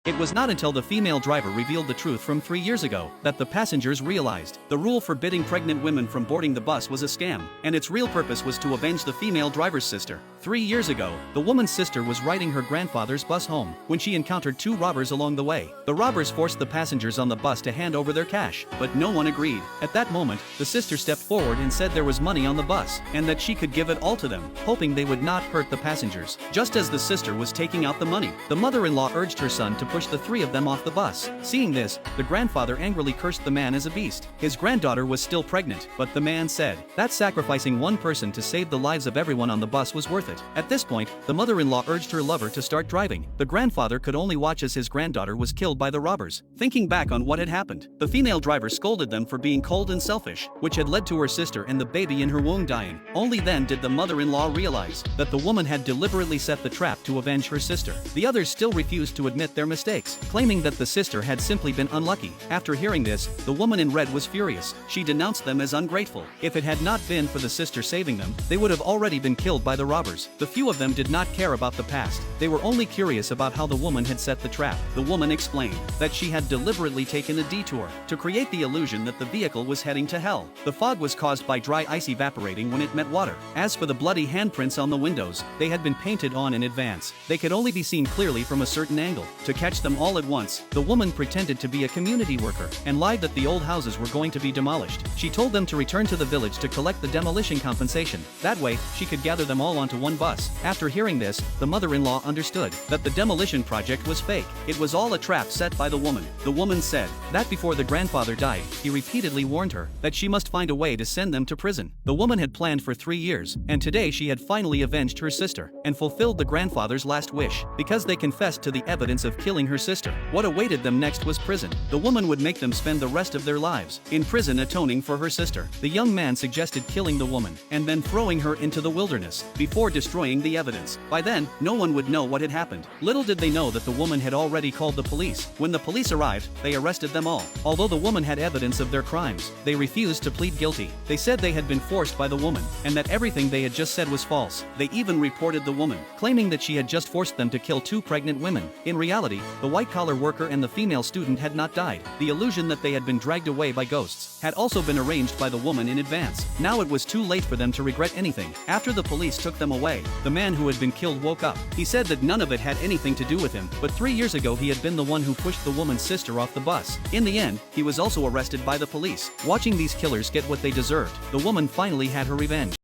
It was not until the female driver revealed the truth from 3 years ago that the passengers realized the rule forbidding pregnant women from boarding the bus was a scam, and its real purpose was to avenge the female driver's sister. 3 years ago, the woman's sister was riding her grandfather's bus home when she encountered two robbers along the way. The robbers forced the passengers on the bus to hand over their cash, but no one agreed. At that moment, the sister stepped forward and said there was money on the bus, and that she could give it all to them, hoping they would not hurt the passengers. Just as the sister was taking out the money, the mother-in-law urged her son to push the three of them off the bus. Seeing this, the grandfather angrily cursed the man as a beast. His granddaughter was still pregnant, but the man said that sacrificing one person to save the lives of everyone on the bus was worth it. At this point, the mother-in-law urged her lover to start driving. The grandfather could only watch as his granddaughter was killed by the robbers. Thinking back on what had happened, the female driver scolded them for being cold and selfish, which had led to her sister and the baby in her womb dying. Only then did the mother-in-law realize that the woman had deliberately set the trap to avenge her sister. The others still refused to admit their mistakes, claiming that the sister had simply been unlucky. After hearing this, the woman in red was furious. She denounced them as ungrateful. If it had not been for the sister saving them, they would have already been killed by the robbers. The few of them did not care about the past. They were only curious about how the woman had set the trap. The woman explained that she had deliberately taken a detour to create the illusion that the vehicle was heading to hell. The fog was caused by dry ice evaporating when it met water. As for the bloody handprints on the windows, they had been painted on in advance. They could only be seen clearly from a certain angle. To catch them all at once, the woman pretended to be a community worker and lied that the old houses were going to be demolished. She told them to return to the village to collect the demolition compensation. That way, she could gather them all onto one bus. After hearing this, the mother-in-law understood that the demolition project was fake. It was all a trap set by the woman. The woman said that before the grandfather died, he repeatedly warned her that she must find a way to send them to prison. The woman had planned for 3 years, and today she had finally avenged her sister and fulfilled the grandfather's last wish, because they confessed to the evidence of killing her sister. What awaited them next was prison. The woman would make them spend the rest of their lives in prison atoning for her sister. The young man suggested killing the woman and then throwing her into the wilderness before destroying the evidence. By then, no one would know what had happened. Little did they know that the woman had already called the police. When the police arrived, they arrested them all. Although the woman had evidence of their crimes, they refused to plead guilty. They said they had been forced by the woman and that everything they had just said was false. They even reported the woman, claiming that she had just forced them to kill 2 pregnant women. In reality, the white-collar worker and the female student had not died. The illusion that they had been dragged away by ghosts had also been arranged by the woman in advance. Now it was too late for them to regret anything. After the police took them away, the man who had been killed woke up. He said that none of it had anything to do with him, but 3 years ago he had been the one who pushed the woman's sister off the bus. In the end, he was also arrested by the police. Watching these killers get what they deserved, the woman finally had her revenge.